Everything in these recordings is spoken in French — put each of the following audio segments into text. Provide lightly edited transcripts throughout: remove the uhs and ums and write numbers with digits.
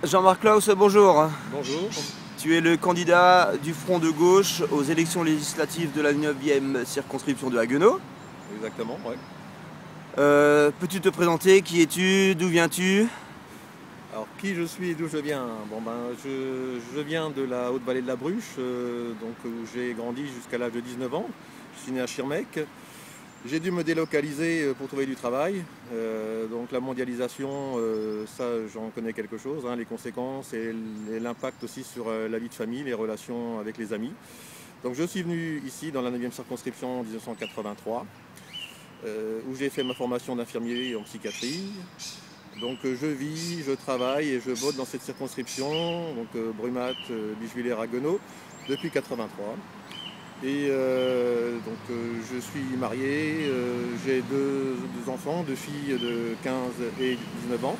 Jean-Marc Claus, bonjour. Bonjour. Tu es le candidat du Front de gauche aux élections législatives de la 9e circonscription de Haguenau. Exactement, ouais. Peux-tu te présenter? Qui es-tu? D'où viens-tu? Alors, qui je suis et d'où je viens? Bon, je viens de la Haute-Vallée de la Bruche, où j'ai grandi jusqu'à l'âge de 19 ans. Je suis né à Schirmeck. J'ai dû me délocaliser pour trouver du travail. Donc la mondialisation, ça j'en connais quelque chose, hein, les conséquences et l'impact aussi sur la vie de famille, les relations avec les amis. Donc je suis venu ici dans la 9e circonscription en 1983, où j'ai fait ma formation d'infirmier en psychiatrie. Donc je vis, je travaille et je vote dans cette circonscription, donc Brumath, Bischwiller-Haguenau, depuis 1983. Et je suis marié, j'ai deux enfants, deux filles de 15 et 19 ans.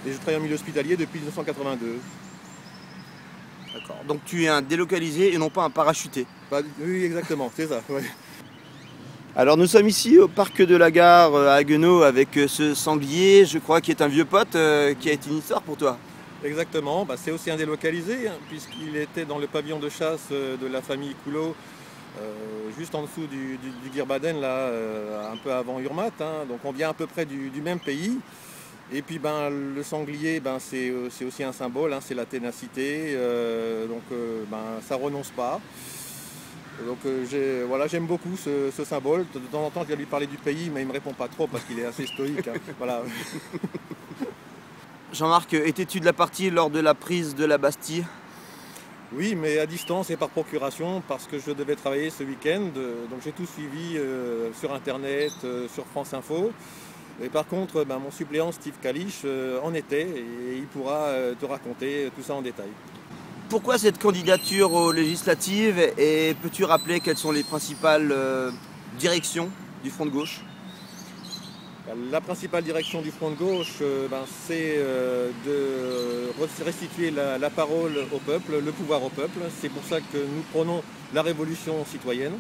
Et je travaille en milieu hospitalier depuis 1982. D'accord. Donc tu es un délocalisé et non pas un parachuté. Oui, exactement, c'est ça. Ouais. Alors nous sommes ici au parc de la gare à Haguenau avec ce sanglier, je crois, qui est un vieux pote qui a été une histoire pour toi. Exactement, c'est aussi un délocalisé, hein, puisqu'il était dans le pavillon de chasse de la famille Coulot, juste en dessous du Girbaden, là, un peu avant Urmat. Hein, donc on vient à peu près du même pays. Et puis le sanglier, c'est aussi un symbole, hein, c'est la ténacité, ça renonce pas. Donc j'aime beaucoup ce symbole. De temps en temps, je viens lui parler du pays, mais il ne me répond pas trop parce qu'il est assez stoïque. Hein, voilà. Jean-Marc, étais-tu de la partie lors de la prise de la Bastille? Oui, mais à distance et par procuration, parce que je devais travailler ce week-end. Donc j'ai tout suivi sur Internet, sur France Info. Et par contre, mon suppléant Steve Kalish en était et il pourra te raconter tout ça en détail. Pourquoi cette candidature aux législatives et peux-tu rappeler quelles sont les principales directions du Front de gauche? La principale direction du Front de gauche, c'est de restituer la parole au peuple, le pouvoir au peuple. C'est pour ça que nous prenons la révolution citoyenne.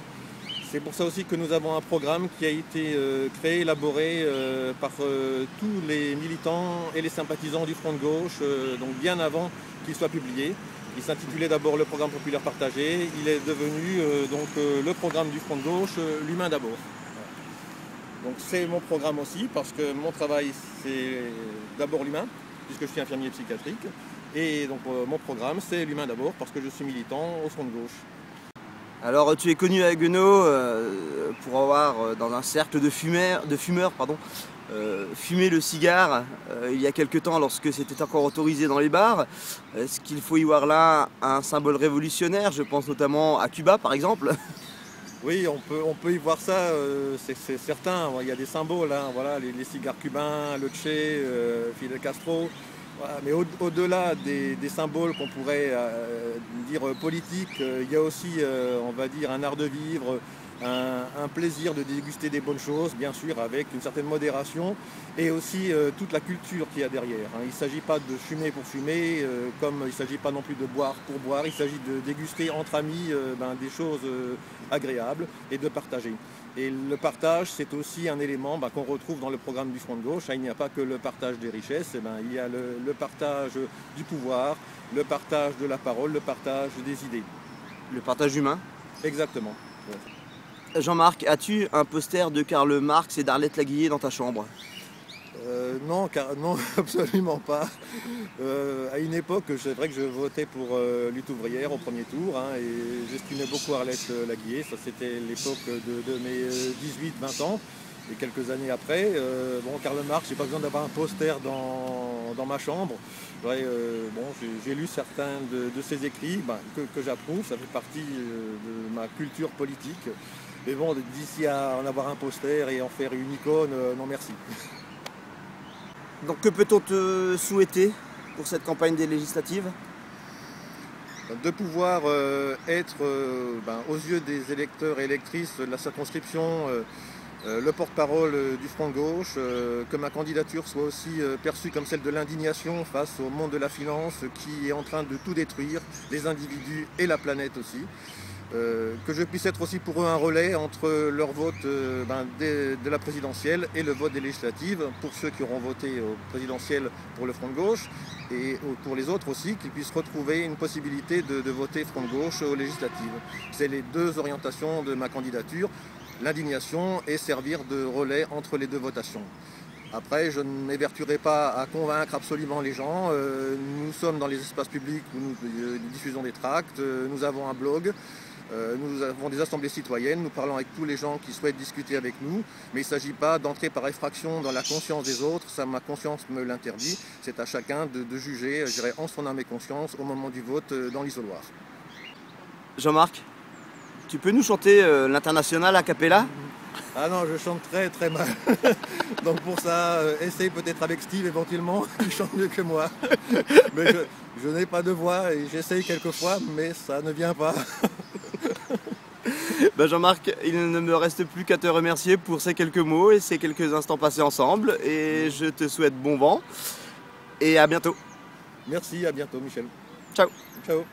C'est pour ça aussi que nous avons un programme qui a été créé, élaboré par tous les militants et les sympathisants du Front de gauche, donc bien avant qu'il soit publié. Il s'intitulait d'abord le programme populaire partagé. Il est devenu le programme du Front de gauche, l'humain d'abord. Donc c'est mon programme aussi, parce que mon travail c'est d'abord l'humain, puisque je suis infirmier psychiatrique. Et donc mon programme c'est l'humain d'abord, parce que je suis militant au Front de gauche. Alors tu es connu à Haguenau pour avoir dans un cercle de fumeurs, fumé le cigare il y a quelque temps lorsque c'était encore autorisé dans les bars. Est-ce qu'il faut y voir là un symbole révolutionnaire? Je pense notamment à Cuba par exemple. Oui, on peut y voir ça, c'est certain. Il y a des symboles, hein, voilà, les cigares cubains, le Che, Fidel Castro. Voilà, mais au-delà des symboles qu'on pourrait dire politiques, il y a aussi, on va dire, un art de vivre, un plaisir de déguster des bonnes choses, bien sûr, avec une certaine modération, et aussi toute la culture qu'il y a derrière. Hein. Il ne s'agit pas de fumer pour fumer, comme il ne s'agit pas non plus de boire pour boire, il s'agit de déguster entre amis des choses agréables et de partager. Et le partage, c'est aussi un élément qu'on retrouve dans le programme du Front de gauche. Il n'y a pas que le partage des richesses, il y a le partage du pouvoir, le partage de la parole, le partage des idées. Le partage humain. Exactement. Ouais. Jean-Marc, as-tu un poster de Karl Marx et d'Arlette Laguiller dans ta chambre? Non, absolument pas. À une époque, c'est vrai que je votais pour Lutte ouvrière au premier tour, hein, et j'estimais beaucoup Arlette Laguiller. Ça, c'était l'époque de mes 18-20 ans. Et quelques années après, Karl Marx, j'ai pas besoin d'avoir un poster dans ma chambre. J'ai lu certains de ses écrits que j'approuve. Ça fait partie de ma culture politique. Mais bon, d'ici à en avoir un poster et en faire une icône, non merci. Donc que peut-on te souhaiter pour cette campagne des législatives? De pouvoir être aux yeux des électeurs et électrices de la circonscription le porte-parole du Front de gauche, que ma candidature soit aussi perçue comme celle de l'indignation face au monde de la finance qui est en train de tout détruire, les individus et la planète aussi. Que je puisse être aussi pour eux un relais entre leur vote de la présidentielle et le vote des législatives, pour ceux qui auront voté au présidentiel pour le Front de gauche, et pour les autres aussi, qu'ils puissent retrouver une possibilité de voter Front de Gauche aux législatives. C'est les deux orientations de ma candidature, l'indignation et servir de relais entre les deux votations. Après, je ne m'évertuerai pas à convaincre absolument les gens. Nous sommes dans les espaces publics où nous diffusons des tracts, nous avons un blog, nous avons des assemblées citoyennes, nous parlons avec tous les gens qui souhaitent discuter avec nous, mais il ne s'agit pas d'entrer par effraction dans la conscience des autres, ça ma conscience me l'interdit, c'est à chacun de juger, je dirais, en son âme et conscience au moment du vote dans l'isoloir. Jean-Marc, tu peux nous chanter l'Internationale a cappella? Ah non, je chante très très mal. Donc pour ça, essaye peut-être avec Steve éventuellement, qui chante mieux que moi. Mais je n'ai pas de voix et j'essaye quelquefois, mais ça ne vient pas. Ben Jean-Marc, il ne me reste plus qu'à te remercier pour ces quelques mots et ces quelques instants passés ensemble. Et je te souhaite bon vent et à bientôt. Merci, à bientôt Michel. Ciao. Ciao.